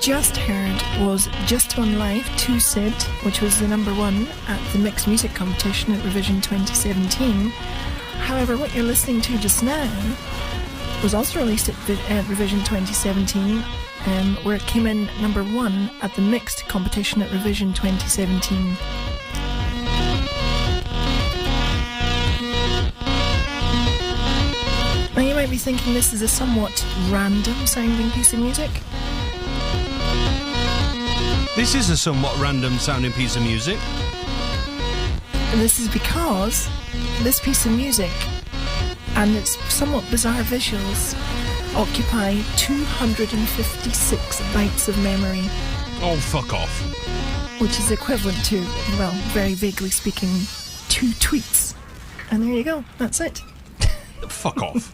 just heard was Just One Life, To Sid, which was the number one at the Mixed Music Competition at Revision 2017. However, what you're listening to just now was also released at Revision 2017, where it came in number one at the Mixed Competition at Revision 2017. Now you might be thinking this is a somewhat random sounding piece of music. This is a somewhat random sounding piece of music. And this is because this piece of music and its somewhat bizarre visuals occupy 256 bytes of memory. Oh, fuck off. Which is equivalent to, well, very vaguely speaking, 2 tweets. And there you go, that's it. Fuck off.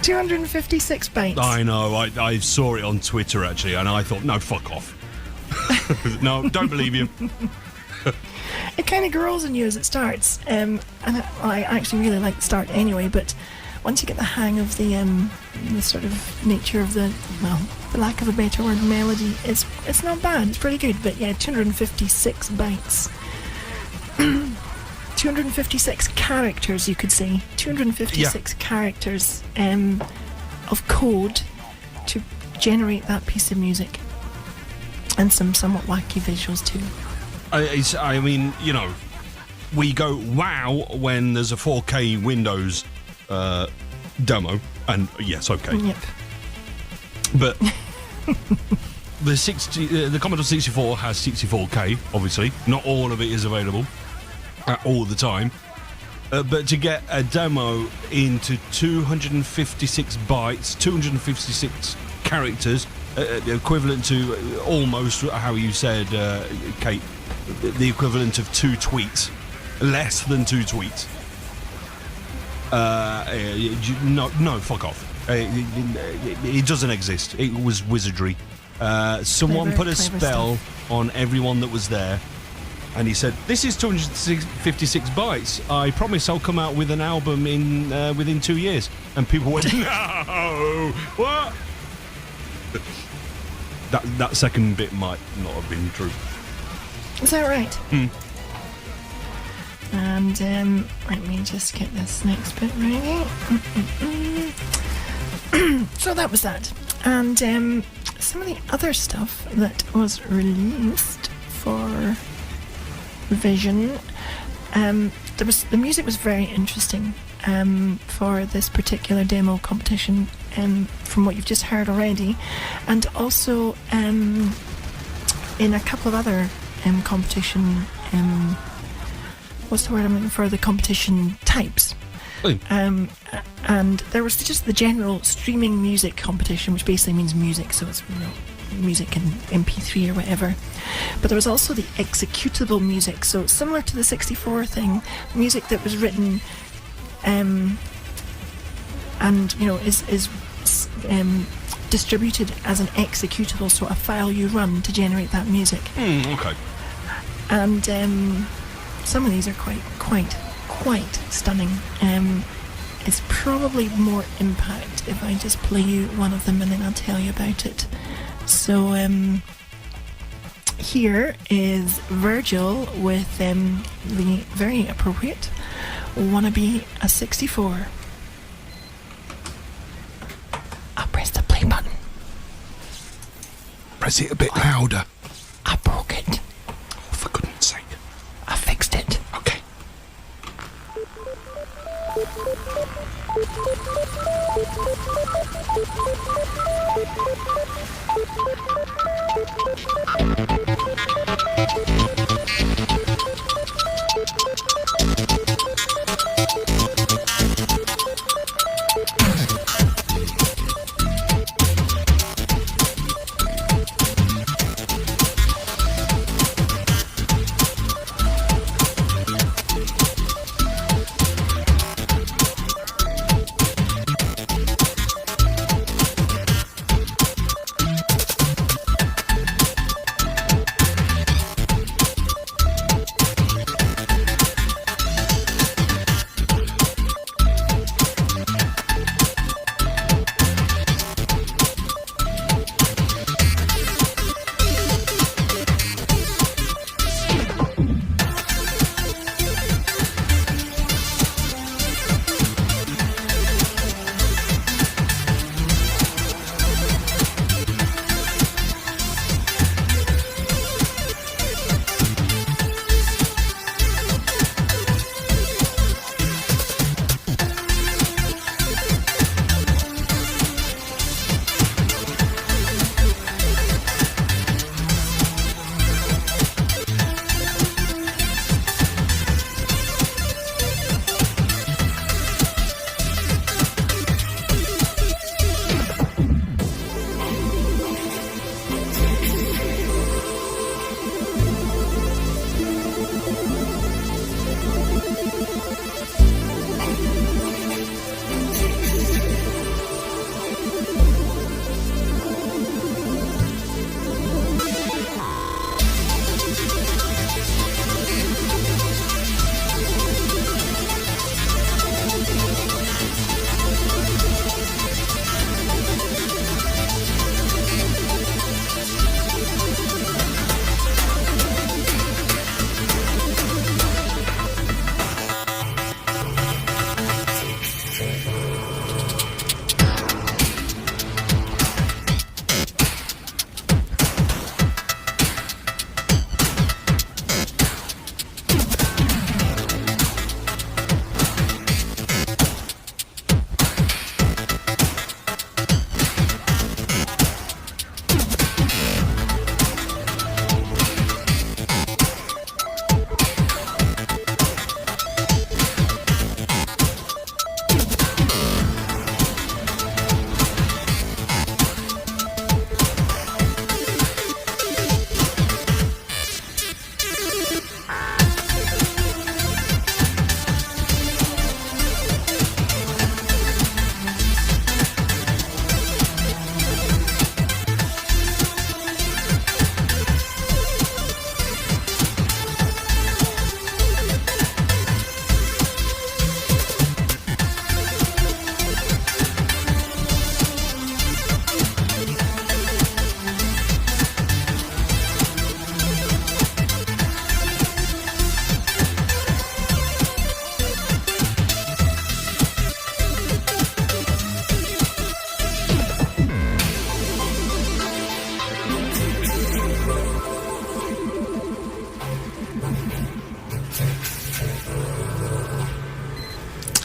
256 bytes. I know, I saw it on Twitter actually, and I thought, no, fuck off. No, don't believe you. It kind of grows on you as it starts, and I actually really like the start anyway, but once you get the hang of the sort of nature of the, well, for lack of a better word, melody, it's not bad, it's pretty good, but yeah, 256 bytes. 256 characters, you could say. 256 characters of code to generate that piece of music. And some somewhat wacky visuals too. I mean, you know, we go wow when there's a 4K Windows demo, and yes, okay. Yep. But the Commodore 64 has 64K, obviously. Not all of it is available all the time. But to get a demo into 256 bytes, 256 characters, equivalent to almost how you said, Kate, the equivalent of 2 tweets, less than 2 tweets. No, fuck off. It doesn't exist. It was wizardry. Someone put a spell on everyone that was there, and he said, "This is 256 bytes. I promise I'll come out with an album in within 2 years." And people went, "No, what?" That second bit might not have been true. Is that right? And let me just get this next bit ready. So that was that. And some of the other stuff that was released for Vision, the music was very interesting for this particular demo competition, from what you've just heard already, and also in a couple of other competition, what's the word I'm looking for, the competition types. And there was just the general streaming music competition, which basically means music, so it's, you know, music in MP3 or whatever. But there was also the executable music, so similar to the 64 thing, music that was written and, you know, is distributed as an executable, so a file you run to generate that music. Okay. And some of these are quite stunning. It's probably more impact if I just play you one of them and then I'll tell you about it. So here is Virgil with the very appropriate Wanna Be a 64. I'll press the play button. Press it a bit louder. I broke it. For goodness sake. I fixed it. Okay.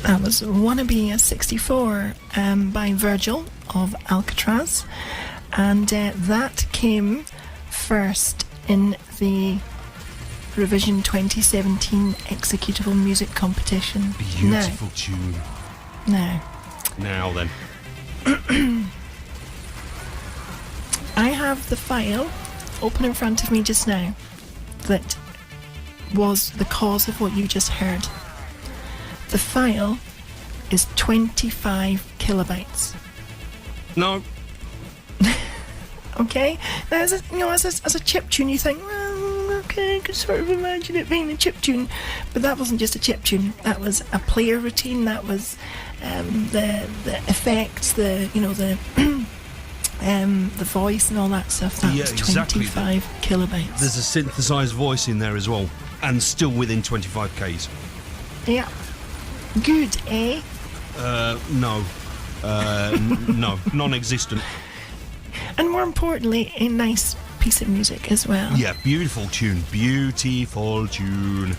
That was Wanna Be a 64 by Virgil of Alcatraz, and that came first in the Revision 2017 Executable Music Competition. Beautiful tune. Now then. I have the file open in front of me just now that was the cause of what you just heard. The file is 25 kilobytes. No. Okay? Now, as a chip tune, you think, well, okay, I can sort of imagine it being a chip tune. But that wasn't just a chip tune. That was a player routine. That was the effects, the voice and all that stuff. That was 25 kilobytes. There's a synthesized voice in there as well, and still within 25Ks. Yeah. Good, eh? No. No, non-existent. And more importantly, a nice piece of music as well. Yeah, beautiful tune. Beautiful tune.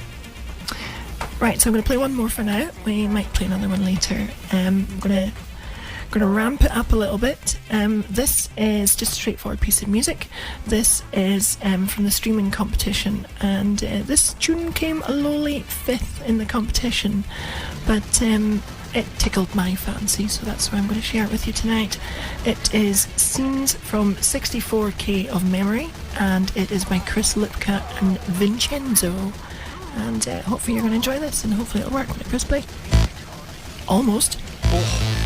Right, so I'm going to play one more for now. We might play another one later. I'm going to ramp it up a little bit. This is just a straightforward piece of music. This is from the streaming competition, and this tune came a lowly 5th in the competition, but it tickled my fancy, so that's why I'm going to share it with you tonight. It is Scenes from 64K of Memory, and it is by Chris Lipka and Vincenzo. And hopefully you're going to enjoy this, and hopefully it'll work when I press play. Almost. Oh.